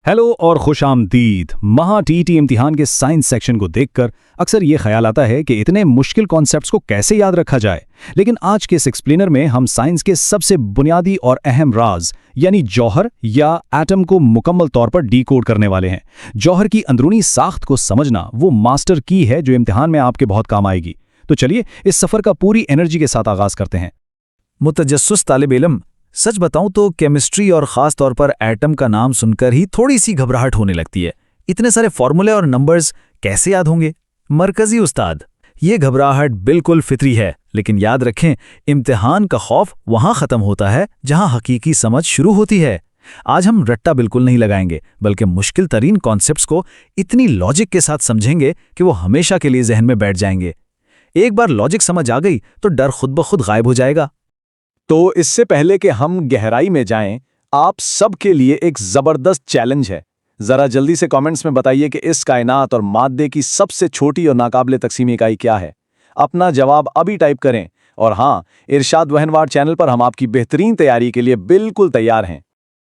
Hello और खुशामदीद। महा TET इम्तिहान के साइंस सेक्शन को देखकर अक्सर ये ख्याल आता है कि इतने मुश्किल कॉन्सेप्ट्स को कैसे याद रखा जाए। लेकिन आज के इस एक्सप्लेनर में हम साइंस के सबसे बुनियादी और अहम राज यानी जौहर या एटम को मुकम्मल तौर पर डीकोड करने वाले हैं। जौहर की अंदरूनी साख्त को समझना वो मास्टर की है जो इम्तिहान में आपके बहुत काम आएगी। तो चलिए इस सफ़र का पूरी एनर्जी के साथ आगाज़ करते हैं। मुतजस्सिस तालिब इल्म, सच बताऊं तो केमिस्ट्री और ख़ास तौर पर एटम का नाम सुनकर ही थोड़ी सी घबराहट होने लगती है। इतने सारे फॉर्मूले और नंबर्स कैसे याद होंगे? मरकज़ी उस्ताद, ये घबराहट बिल्कुल फितरी है, लेकिन याद रखें, इम्तिहान का खौफ वहाँ ख़त्म होता है जहाँ हकीकी समझ शुरू होती है। आज हम रट्टा बिल्कुल नहीं लगाएंगे, बल्कि मुश्किल तरीन कॉन्सेप्ट्स को इतनी लॉजिक के साथ समझेंगे कि वो हमेशा के लिए जहन में बैठ जाएंगे। एक बार लॉजिक समझ आ गई तो डर खुद ब खुद गायब हो जाएगा। तो इससे पहले कि हम गहराई में जाएं, आप सब के लिए एक ज़बरदस्त चैलेंज है। ज़रा जल्दी से कमेंट्स में बताइए कि इस कायनात और मादे की सबसे छोटी और नाकाबिले तकसीमी इकाई क्या है। अपना जवाब अभी टाइप करें। और हाँ, इरशाद वहनवार चैनल पर हम आपकी बेहतरीन तैयारी के लिए बिल्कुल तैयार हैं।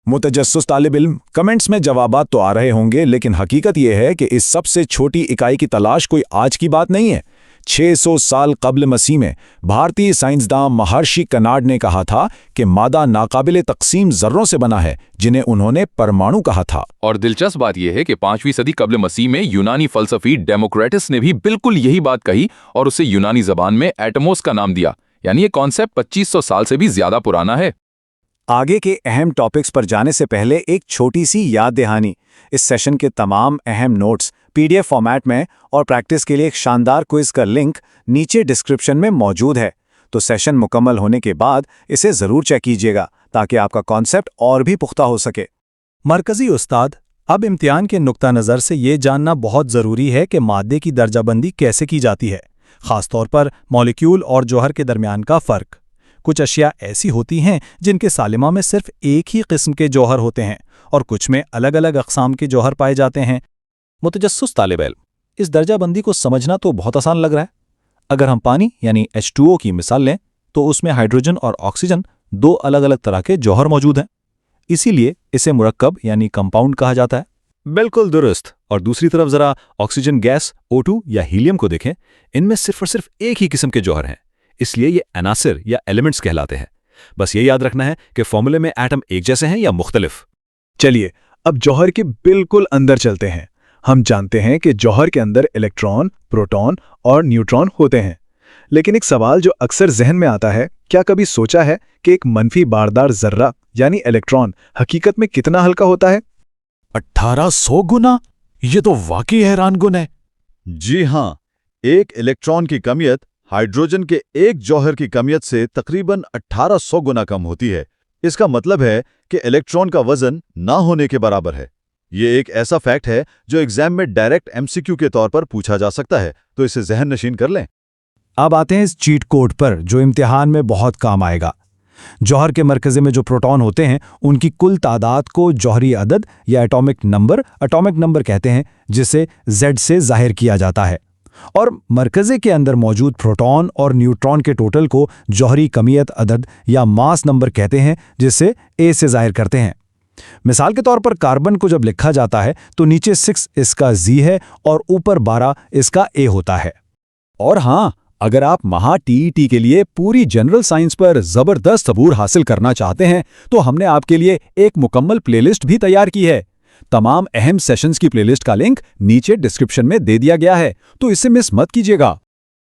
मुतजस्सिस तालिब इल्म, कमेंट्स में जवाबात तो आ रहे होंगे, लेकिन हकीकत यह है कि इस सबसे छोटी इकाई की तलाश कोई आज की बात नहीं है। 600 साल कब्ल मसीह में भारतीय साइंसदान महर्षि कनाड ने कहा था कि मादा नाकाबिले तकसीम ज़र्रों से बना है, जिन्हें उन्होंने परमाणु कहा था। और दिलचस्प बात यह है कि 5वीं सदी कब्ल मसीह में यूनानी फलसफी डेमोक्रेटस ने भी बिल्कुल यही बात कही और उसे यूनानी जबान में एटमोस का नाम दिया। यानी ये कॉन्सेप्ट 2500 साल से भी ज्यादा पुराना है। आगे के अहम टॉपिक्स पर जाने से पहले एक छोटी सी याद दहानी। इस सेशन के तमाम अहम नोट्स PDF फॉर्मेट में और प्रैक्टिस के लिए एक शानदार क्विज का लिंक नीचे डिस्क्रिप्शन में मौजूद है। तो सेशन मुकम्मल होने के बाद इसे ज़रूर चेक कीजिएगा ताकि आपका कॉन्सेप्ट और भी पुख्ता हो सके। मरकज़ी उस्ताद, अब इम्तिहान के नुक्ता नज़र से ये जानना बहुत ज़रूरी है कि मादे की दर्जाबंदी कैसे की जाती है, ख़ासतौर पर मॉलिक्यूल और जौहर के दरमियान का फ़र्क। कुछ अशिया ऐसी होती हैं जिनके सालिमा में सिर्फ एक ही किस्म के जौहर होते हैं और कुछ में अलग अलग अक़साम के जौहर पाए जाते हैं। मुतजस्सिस तालिब इल्म, इस दर्जाबंदी को समझना तो बहुत आसान लग रहा है। अगर हम पानी यानी H2O की मिसाल लें तो उसमें हाइड्रोजन और ऑक्सीजन दो अलग अलग तरह के जौहर मौजूद हैं। इसीलिए इसे मुरक्कब यानी कंपाउंड कहा जाता है। बिल्कुल दुरुस्त। और दूसरी तरफ ज़रा ऑक्सीजन गैस O2 या हीलियम को देखें, इनमें सिर्फ और सिर्फ एक ही किस्म के जौहर हैं, इसलिए ये अनासिर या एलिमेंट्स कहलाते हैं। बस ये याद रखना है कि फॉर्मूले में एटम एक जैसे हैं या मुख्तलिफ। चलिए अब जौहर के बिल्कुल अंदर चलते हैं। हम जानते हैं कि जौहर के अंदर इलेक्ट्रॉन, प्रोटॉन और न्यूट्रॉन होते हैं। लेकिन एक सवाल जो अक्सर जहन में आता है, क्या कभी सोचा है कि एक मनफी बारदार जर्रा यानी इलेक्ट्रॉन हकीकत में कितना हल्का होता है? 1800 गुना? ये तो वाकई हैरान गुन है। जी हाँ, एक इलेक्ट्रॉन की कमियत हाइड्रोजन के एक जौहर की कमियत से तकरीबन 1800 गुना कम होती है। इसका मतलब है कि इलेक्ट्रॉन का वजन ना होने के बराबर है। ये एक ऐसा फैक्ट है जो एग्जाम में डायरेक्ट MCQ के तौर पर पूछा जा सकता है, तो इसे जहन नशीन कर लें। अब आते हैं इस चीट कोड पर जो इम्तिहान में बहुत काम आएगा। जौहर के मरकज़े में जो प्रोटॉन होते हैं उनकी कुल तादाद को जौहरी अदद या एटॉमिक नंबर कहते हैं, जिसे Z से जाहिर किया जाता है। और मरकज़े के अंदर मौजूद प्रोटॉन और न्यूट्रॉन के टोटल को जौहरी कमियत अदद या मास नंबर कहते हैं, जिसे A से जाहिर करते हैं। मिसाल के तौर पर कार्बन को जब लिखा जाता है तो नीचे 6 इसका Z है और ऊपर 12 इसका A होता है। और हाँ, अगर आप महा TET के लिए पूरी जनरल साइंस पर ज़बरदस्त अबूर हासिल करना चाहते हैं तो हमने आपके लिए एक मुकम्मल प्लेलिस्ट भी तैयार की है। तमाम अहम सेशंस की प्लेलिस्ट का लिंक नीचे डिस्क्रिप्शन में दे दिया गया है, तो इसे मिस मत कीजिएगा।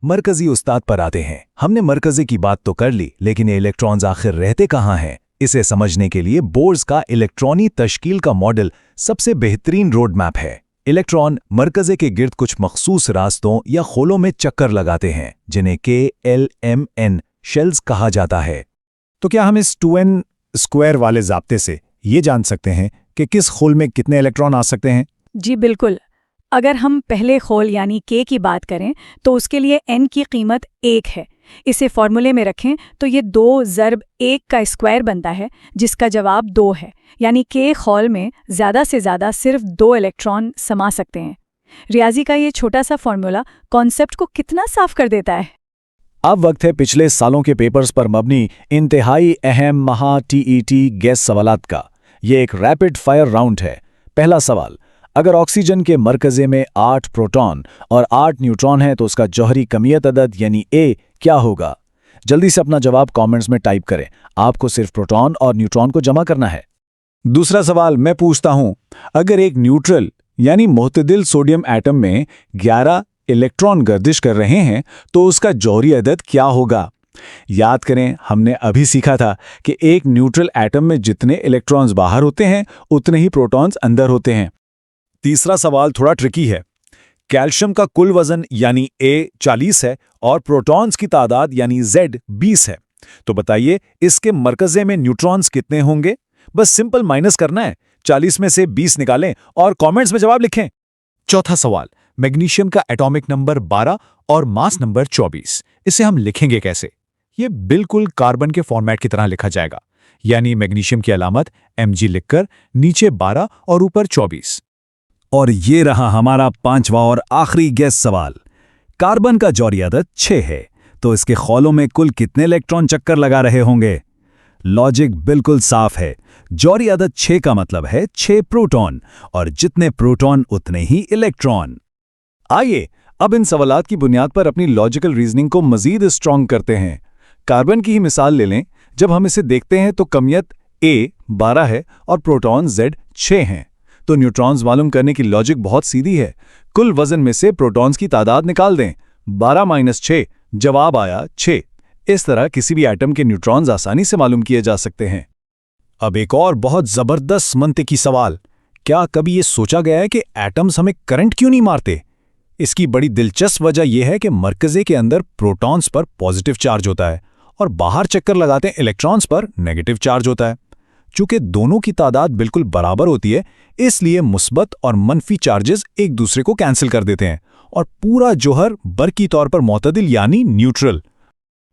मरकज़ी उस्ताद पर आते हैं। हमने मरकज़े की बात तो कर ली, लेकिन ये इलेक्ट्रॉन्स आखिर रहते कहाँ हैं? इसे समझने के लिए बोर्स का इलेक्ट्रॉनी तश्कील का मॉडल सबसे बेहतरीन रोड मैप है। इलेक्ट्रॉन मरकज़े के गिर्द कुछ मखसूस रास्तों या खोलों में चक्कर लगाते हैं, जिन्हें KLMN शेल्स कहा जाता है। तो क्या हम इस 2n स्क्वायर वाले ज़ाब्ते से ये जान सकते हैं कि किस खोल में कितने इलेक्ट्रॉन आ सकते हैं? जी बिल्कुल। अगर हम पहले खोल यानी K की बात करें तो उसके लिए n की कीमत 1 है। इसे फॉर्मूले में रखें तो ये 2 ज़र्ब 1 का स्क्वायर बनता है, जिसका जवाब 2 है। यानी K खोल में ज़्यादा से ज़्यादा सिर्फ 2 इलेक्ट्रॉन समा सकते हैं। रियाजी का ये छोटा सा फॉर्मूला कॉन्सेप्ट को कितना साफ कर देता है। अब वक्त है पिछले सालों के पेपर्स पर मबनी इंतहाई अहम महा TET गैस सवालात का। ये एक रैपिड फायर राउंड है। पहला सवाल, अगर ऑक्सीजन के मरकजे में 8 प्रोटॉन और 8 न्यूट्रॉन है तो उसका जौहरी कमियत अदद यानी ए क्या होगा? जल्दी से अपना जवाब कमेंट्स में टाइप करें। आपको सिर्फ प्रोटॉन और न्यूट्रॉन को जमा करना है। दूसरा सवाल मैं पूछता हूं, अगर एक न्यूट्रल यानी मुतदिल सोडियम एटम में 11 इलेक्ट्रॉन गर्दिश कर रहे हैं तो उसका जौहरी अदद क्या होगा? याद करें, हमने अभी सीखा था कि एक न्यूट्रल एटम में जितने इलेक्ट्रॉन्स बाहर होते हैं उतने ही प्रोटॉन्स अंदर होते हैं। तीसरा सवाल थोड़ा ट्रिकी है। कैल्शियम का कुल वजन यानी ए 40 है और प्रोटॉन्स की तादाद यानी Z 20 है, तो बताइए इसके मरकजे में न्यूट्रॉन्स कितने होंगे? बस सिंपल माइनस करना है, 40 में से 20 निकालें और कमेंट्स में जवाब लिखें। चौथा सवाल, मैग्नीशियम का एटॉमिक नंबर 12 और मास नंबर 24, इसे हम लिखेंगे कैसे? ये बिल्कुल कार्बन के फॉर्मेट की तरह लिखा जाएगा, यानी मैग्नीशियम की अलामत Mg लिखकर नीचे 12 और ऊपर 24। और ये रहा हमारा पांचवा और आखिरी गेस सवाल। कार्बन का जौहरी अदद 6 है, तो इसके खौलों में कुल कितने इलेक्ट्रॉन चक्कर लगा रहे होंगे? लॉजिक बिल्कुल साफ है। जौहरी अदद 6 का मतलब है 6 प्रोटॉन, और जितने प्रोटॉन उतने ही इलेक्ट्रॉन। आइए अब इन सवालात की बुनियाद पर अपनी लॉजिकल रीजनिंग को मजीद स्ट्रॉन्ग करते हैं। कार्बन की ही मिसाल ले लें। जब हम इसे देखते हैं तो कमियत A 12 है और प्रोटॉन Z 6 हैं। तो न्यूट्रॉन्स मालूम करने की लॉजिक बहुत सीधी है। कुल वजन में से प्रोटॉन्स की तादाद निकाल दें। 12 - 6, जवाब आया 6। इस तरह किसी भी एटम के न्यूट्रॉन्स आसानी से मालूम किए जा सकते हैं। अब एक और बहुत जबरदस्त मंतिकी सवाल, क्या कभी ये सोचा गया है कि एटम्स हमें करंट क्यों नहीं मारते? इसकी बड़ी दिलचस्प वजह यह है कि मरकजे के अंदर प्रोटॉन्स पर पॉजिटिव चार्ज होता है और बाहर चक्कर लगाते इलेक्ट्रॉन्स पर नेगेटिव चार्ज होता है। चूंकि दोनों की तादाद बिल्कुल बराबर होती है, इसलिए मुस्बत और मनफी चार्जेस एक दूसरे को कैंसिल कर देते हैं और पूरा जौहर बरकी तौर पर मुतदिल यानी न्यूट्रल।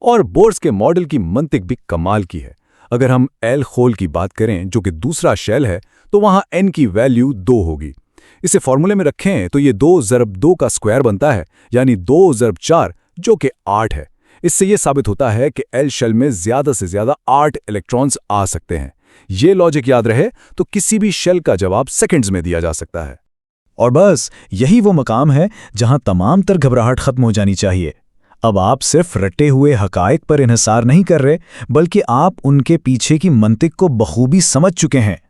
और बोर्स के मॉडल की मंतिक भी कमाल की है। अगर हम एल खोल की बात करें जो कि दूसरा शेल है, तो वहां n की वैल्यू 2 होगी। इसे फॉर्मूले में रखें तो ये 2 ज़रब 2 का स्क्वायर बनता है, यानी 2 ज़रब 4 जो कि 8 है। इससे यह साबित होता है कि एल शेल में ज्यादा से ज्यादा 8 इलेक्ट्रॉन्स आ सकते हैं। ये लॉजिक याद रहे तो किसी भी शेल का जवाब सेकंड्स में दिया जा सकता है। और बस यही वो मकाम है जहां तमाम तर घबराहट खत्म हो जानी चाहिए। अब आप सिर्फ रटे हुए हकायक पर इन्हिसार नहीं कर रहे, बल्कि आप उनके पीछे की मंतिक को बखूबी समझ चुके हैं।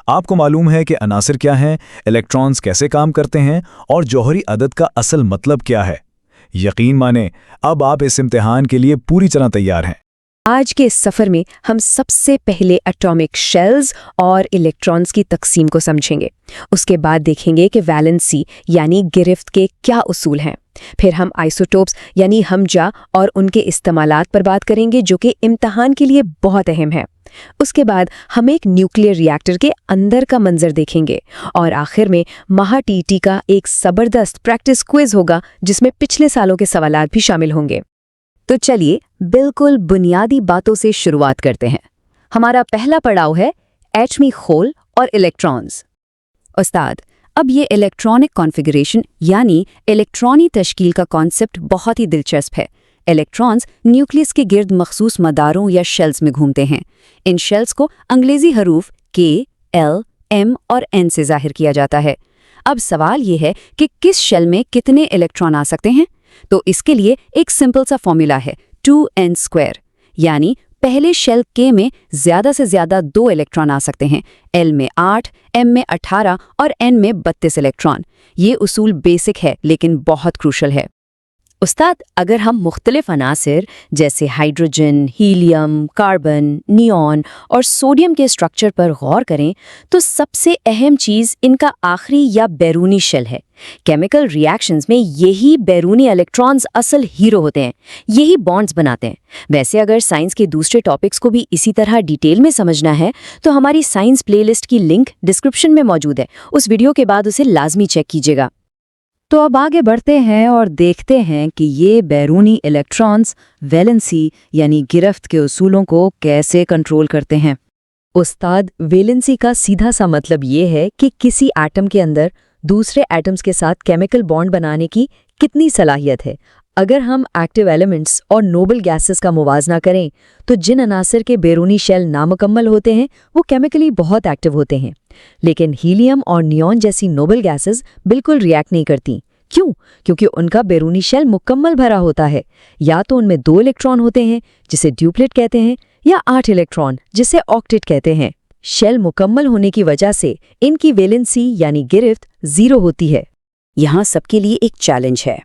आपको मालूम है कि अनासिर क्या हैं, इलेक्ट्रॉन्स कैसे काम करते हैं और जौहरी अदद का असल मतलब क्या है। यकीन माने, अब आप इस इम्तिहान के लिए पूरी तरह तैयार हैं। आज के इस सफ़र में हम सबसे पहले एटॉमिक शेल्स और इलेक्ट्रॉन्स की तकसीम को समझेंगे। उसके बाद देखेंगे कि वैलेंसी यानी गिरफ्त के क्या उसूल हैं। फिर हम आइसोटोप्स यानी हमजा और उनके इस्तेमालात पर बात करेंगे, जो कि इम्तिहान के लिए बहुत अहम है। उसके बाद हम एक न्यूक्लियर रिएक्टर के अंदर का मंजर देखेंगे और आखिर में महा टीटी का एक ज़बरदस्त प्रैक्टिस क्विज होगा, जिसमें पिछले सालों के सवालात भी शामिल होंगे। तो चलिए बिल्कुल बुनियादी बातों से शुरुआत करते हैं। हमारा पहला पड़ाव है एटमी खोल और इलेक्ट्रॉन्स। उस्ताद, अब ये इलेक्ट्रॉनिक कॉन्फ़िगरेशन यानी इलेक्ट्रॉनी तश्कील का कॉन्सेप्ट बहुत ही दिलचस्प है। इलेक्ट्रॉन्स न्यूक्लियस के गिर्द मखसूस मदारों या शेल्स में घूमते हैं। इन शेल्स को अंग्रेजी हरूफ K, L, M और N से जाहिर किया जाता है। अब सवाल ये है कि किस शेल में कितने इलेक्ट्रॉन आ सकते हैं? तो इसके लिए एक सिंपल सा फॉर्मूला है 2n², यानी पहले शेल K में ज्यादा से ज्यादा 2 इलेक्ट्रॉन आ सकते हैं, L में 8, M में 18 और N में 32 इलेक्ट्रॉन। ये उसूल बेसिक है लेकिन बहुत क्रूशल है। उस्ताद, अगर हम मुख्तलिफ अनासिर जैसे हाइड्रोजन, हीलियम, कार्बन, नियॉन और सोडियम के स्ट्रक्चर पर गौर करें तो सबसे अहम चीज़ इनका आखिरी या बैरूनी शेल है। केमिकल रिएक्शंस में यही बैरूनी इलेक्ट्रॉन्स असल हीरो होते हैं, यही बॉन्ड्स बनाते हैं। वैसे अगर साइंस के दूसरे टॉपिक्स को भी इसी तरह डिटेल में समझना है तो हमारी साइंस प्लेलिस्ट की लिंक डिस्क्रिप्शन में मौजूद है। उस वीडियो के बाद उसे लाजमी चेक कीजिएगा। तो अब आगे बढ़ते हैं और देखते हैं कि ये बैरूनी इलेक्ट्रॉन्स वैलेंसी यानी गिरफ्त के उसूलों को कैसे कंट्रोल करते हैं। उस्ताद, वैलेंसी का सीधा सा मतलब ये है कि किसी एटम के अंदर दूसरे एटम्स के साथ केमिकल बॉन्ड बनाने की कितनी सलाहियत है। अगर हम एक्टिव एलिमेंट्स और नोबल गैसेस का मुवाजना करें तो जिन अनासर के बैरूनी शेल नामुकम्मल होते हैं वो केमिकली बहुत एक्टिव होते हैं, लेकिन हीलियम और नियॉन जैसी नोबल गैसेस बिल्कुल रिएक्ट नहीं करती। क्यों? क्योंकि उनका बैरूनी शेल मुकम्मल भरा होता है। या तो उनमें 2 इलेक्ट्रॉन होते हैं जिसे ड्यूप्लेट कहते हैं, या 8 इलेक्ट्रॉन जिसे ऑक्टेट कहते हैं। शेल मुकम्मल होने की वजह से इनकी वैलेंसी यानी गिरफ्त 0 होती है। यहाँ सबके लिए एक चैलेंज है।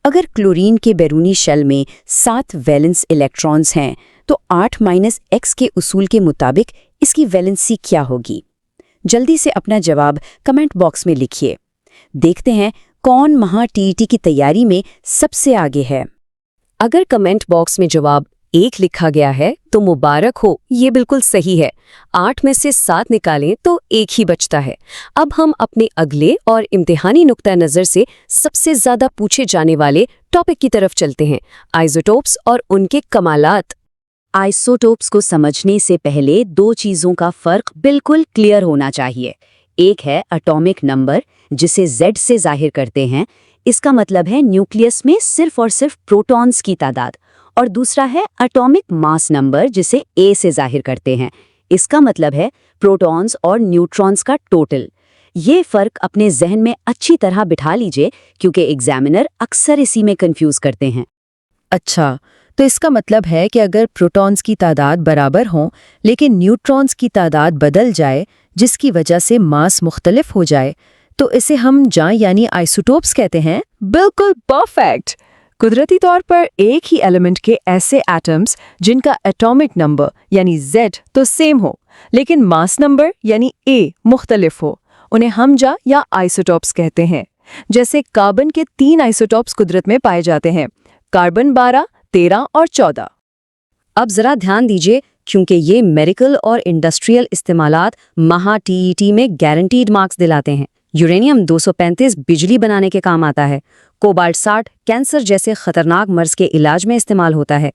अगर क्लोरीन के बैरूनी शेल में 7 वैलेंस इलेक्ट्रॉन्स हैं तो 8-x के उसूल के मुताबिक इसकी वैलेंसी क्या होगी? जल्दी से अपना जवाब कमेंट बॉक्स में लिखिए। देखते हैं कौन महा टीईटी की तैयारी में सबसे आगे है। अगर कमेंट बॉक्स में जवाब 1 लिखा गया है तो मुबारक हो, ये बिल्कुल सही है। 8 में से 7 निकालें तो 1 ही बचता है। अब हम अपने अगले और इम्तिहानी नुक्ता नज़र से सबसे ज़्यादा पूछे जाने वाले टॉपिक की तरफ चलते हैं, आइसोटोप्स और उनके कमालात। आइसोटोप्स को समझने से पहले 2 चीज़ों का फ़र्क बिल्कुल क्लियर होना चाहिए। एक है एटॉमिक नंबर, जिसे Z से जाहिर करते हैं, इसका मतलब है न्यूक्लियस में सिर्फ और सिर्फ प्रोटॉन्स की तादाद। और दूसरा है एटॉमिक मास नंबर, जिसे A से जाहिर करते हैं, इसका मतलब है प्रोटॉन्स और न्यूट्रॉन्स का टोटल। ये फ़र्क अपने जहन में अच्छी तरह बिठा लीजिए, क्योंकि एग्जामिनर अक्सर इसी में कंफ्यूज करते हैं। अच्छा, तो इसका मतलब है कि अगर प्रोटॉन्स की तादाद बराबर हों लेकिन न्यूट्रॉन्स की तादाद बदल जाए, जिसकी वजह से मास मुख्तलिफ हो जाए, तो इसे हम यानी आइसोटोप्स कहते हैं। बिल्कुल परफेक्ट। कुदरती तौर पर एक ही एलिमेंट के ऐसे एटम्स जिनका एटॉमिक नंबर यानी Z तो सेम हो, लेकिन मास नंबर यानी A मुख्तलिफ हो, उन्हें हम या आइसोटोप्स कहते हैं। जैसे कार्बन के 3 आइसोटोप्स कुदरत में पाए जाते हैं, कार्बन 12, 13 और 14। अब जरा ध्यान दीजिए, क्योंकि ये मेडिकल और इंडस्ट्रियल इस्तेमालात महा टीईटी में गारंटीड मार्क्स दिलाते हैं। यूरेनियम 235 बिजली बनाने के काम आता है। कोबाल्ट 60 कैंसर जैसे खतरनाक मर्ज के इलाज में इस्तेमाल होता है।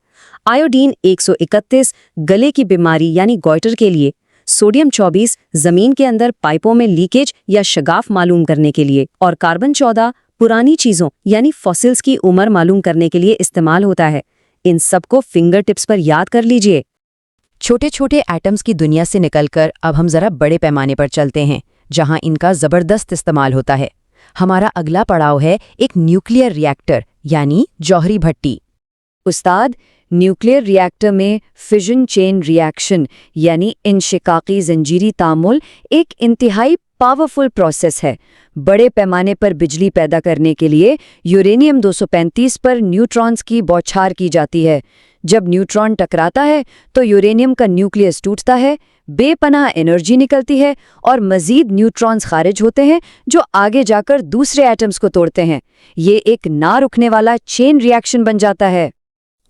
आयोडीन 131 गले की बीमारी यानी गॉइटर के लिए। सोडियम 24 जमीन के अंदर पाइपों में लीकेज या शगाफ मालूम करने के लिए। और कार्बन 14 पुरानी चीज़ों यानी फॉसिल्स की उम्र मालूम करने के लिए इस्तेमाल होता है। इन सबको फिंगर टिप्स पर याद कर लीजिए। छोटे छोटे एटम्स की दुनिया से निकलकर अब हम जरा बड़े पैमाने पर चलते हैं, जहां इनका जबरदस्त इस्तेमाल होता है। हमारा अगला पड़ाव है एक न्यूक्लियर रिएक्टर यानी जौहरी भट्टी। उस्ताद, न्यूक्लियर रिएक्टर में फिजन चेन रिएक्शन यानी इंशिकाकी जंजीरी तामुल एक इंतहाई पावरफुल प्रोसेस है। बड़े पैमाने पर बिजली पैदा करने के लिए यूरेनियम 235 पर न्यूट्रॉन्स की बौछार की जाती है। जब न्यूट्रॉन टकराता है तो यूरेनियम का न्यूक्लियस टूटता है, बेपनाह एनर्जी निकलती है और मजीद न्यूट्रॉन्स खारिज होते हैं जो आगे जाकर दूसरे एटम्स को तोड़ते हैं। ये एक ना रुकने वाला चेन रिएक्शन बन जाता है।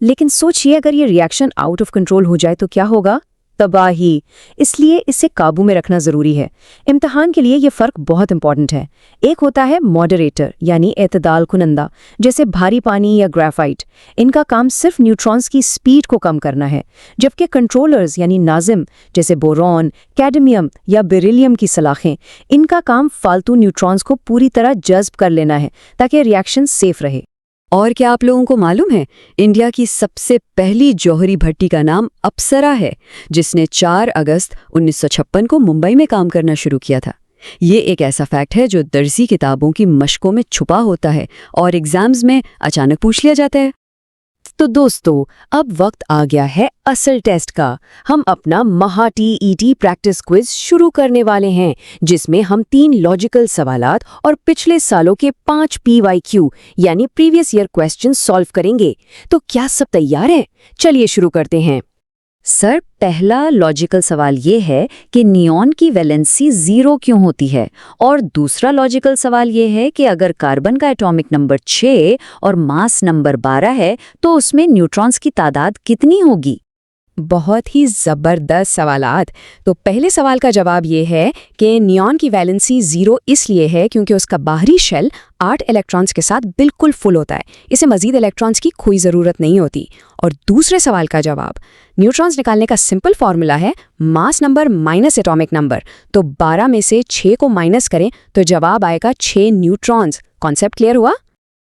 लेकिन सोचिए, अगर ये रिएक्शन आउट ऑफ कंट्रोल हो जाए तो क्या होगा? तबाही। इसलिए इसे काबू में रखना जरूरी है। इम्तिहान के लिए ये फर्क बहुत इंपॉर्टेंट है। एक होता है मॉडरेटर यानी एतदाल कुनंदा, जैसे भारी पानी या ग्रेफाइट। इनका काम सिर्फ न्यूट्रॉन्स की स्पीड को कम करना है, जबकि कंट्रोलर्स यानी नाजिम जैसे बोरॉन, कैडमियम या बेरिलियम की सलाखें, इनका काम फालतू न्यूट्रॉन्स को पूरी तरह जज्ब कर लेना है ताकि रिएक्शन सेफ रहे। और क्या आप लोगों को मालूम है, इंडिया की सबसे पहली जौहरी भट्टी का नाम अप्सरा है, जिसने 4 अगस्त 1956 को मुंबई में काम करना शुरू किया था। ये एक ऐसा फैक्ट है जो दर्सी किताबों की मशकों में छुपा होता है और एग्जाम्स में अचानक पूछ लिया जाता है। तो दोस्तों, अब वक्त आ गया है असल टेस्ट का। हम अपना महा टीईटी प्रैक्टिस क्विज शुरू करने वाले हैं, जिसमें हम 3 लॉजिकल सवालात और पिछले सालों के 5 PYQ यानी प्रीवियस ईयर क्वेश्चन सॉल्व करेंगे। तो क्या सब तैयार हैं? चलिए शुरू करते हैं। सर, पहला लॉजिकल सवाल ये है कि नियॉन की वैलेंसी 0 क्यों होती है? और दूसरा लॉजिकल सवाल ये है कि अगर कार्बन का एटॉमिक नंबर 6 और मास नंबर 12 है तो उसमें न्यूट्रॉन्स की तादाद कितनी होगी? बहुत ही ज़बरदस्त सवालात। तो पहले सवाल का जवाब ये है कि नियॉन की वैलेंसी 0 इसलिए है क्योंकि उसका बाहरी शेल 8 इलेक्ट्रॉन्स के साथ बिल्कुल फुल होता है। इसे मज़ीद इलेक्ट्रॉन्स की कोई ज़रूरत नहीं होती। और दूसरे सवाल का जवाब, न्यूट्रॉन्स निकालने का सिंपल फॉर्मूला है mass number minus atomic number. तो 12 में से 6 को माइनस करें तो जवाब आएगा 6 न्यूट्रॉन्स। कॉन्सेप्ट क्लियर हुआ?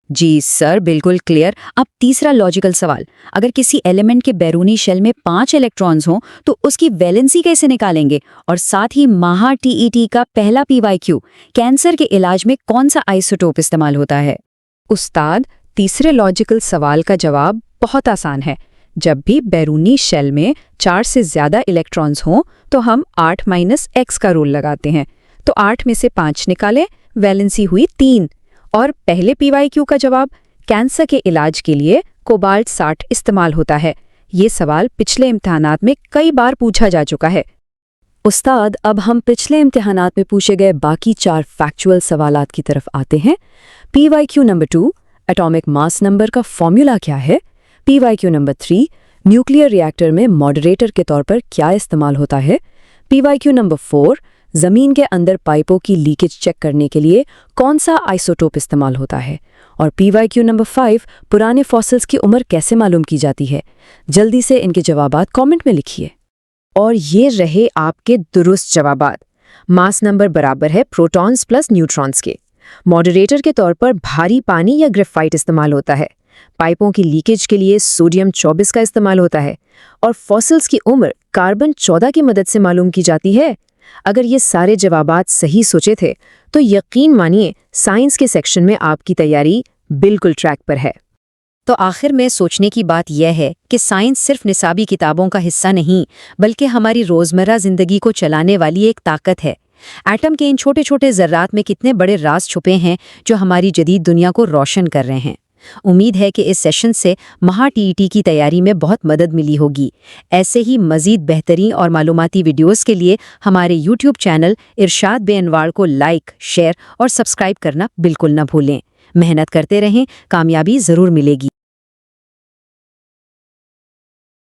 जी सर, बिल्कुल क्लियर। अब तीसरा लॉजिकल सवाल, अगर किसी एलिमेंट के बैरूनी शेल में 5 इलेक्ट्रॉन्स हों तो उसकी वैलेंसी कैसे निकालेंगे? और साथ ही महा टीईटी का पहला पीवाईक्यू कैंसर के इलाज में कौन सा आइसोटोप इस्तेमाल होता है? उस्ताद, तीसरे लॉजिकल सवाल का जवाब बहुत आसान है। जब भी बैरूनी शेल में 4 से ज्यादा इलेक्ट्रॉन्स हों तो हम 8-x का रूल लगाते हैं। तो 8 में से 5 निकालें, वैलेंसी हुई 3। और पहले पीवाईक्यू का जवाब, कैंसर के इलाज के लिए कोबाल्ट 60 इस्तेमाल होता है। ये सवाल पिछले इम्तिहानात में कई बार पूछा जा चुका है। उस्ताद, अब हम पिछले इम्तिहानात में पूछे गए बाकी 4 फैक्चुअल सवालात की तरफ आते हैं। PYQ number 2, atomic mass number का फॉर्मूला क्या है? पीवाईक्यू नंबर 3, न्यूक्लियर रिएक्टर में मॉडरेटर के तौर पर क्या इस्तेमाल होता है? पीवाईक्यू नंबर 4, जमीन के अंदर पाइपों की लीकेज चेक करने के लिए कौन सा आइसोटोप इस्तेमाल होता है? और पीवाईक्यू नंबर 5, पुराने फॉसिल्स की उम्र कैसे मालूम की जाती है? जल्दी से इनके जवाबात कमेंट में लिखिए। और ये रहे आपके दुरुस्त जवाबात। मास नंबर बराबर है प्रोटॉन्स प्लस न्यूट्रॉन्स के। मॉडरेटर के तौर पर भारी पानी या ग्रेफाइट इस्तेमाल होता है। पाइपों की लीकेज के लिए सोडियम 24 का इस्तेमाल होता है। और फॉसिल्स की उम्र कार्बन 14 की मदद से मालूम की जाती है। अगर ये सारे जवाबात सही सोचे थे तो यकीन मानिए साइंस के सेक्शन में आपकी तैयारी बिल्कुल ट्रैक पर है। तो आखिर में सोचने की बात यह है कि साइंस सिर्फ निसाबी किताबों का हिस्सा नहीं, बल्कि हमारी रोज़मर्रा ज़िंदगी को चलाने वाली एक ताकत है। एटम के इन छोटे छोटे ज़र्रात में कितने बड़े राज छुपे हैं जो हमारी जदीद दुनिया को रोशन कर रहे हैं। उम्मीद है कि इस सेशन से महा टीईटी की तैयारी में बहुत मदद मिली होगी। ऐसे ही मज़ीद बेहतरीन और मालूमाती वीडियोस के लिए हमारे यूट्यूब चैनल इरशाद बे अनवार को लाइक, शेयर और सब्सक्राइब करना बिल्कुल न भूलें। मेहनत करते रहें, कामयाबी ज़रूर मिलेगी।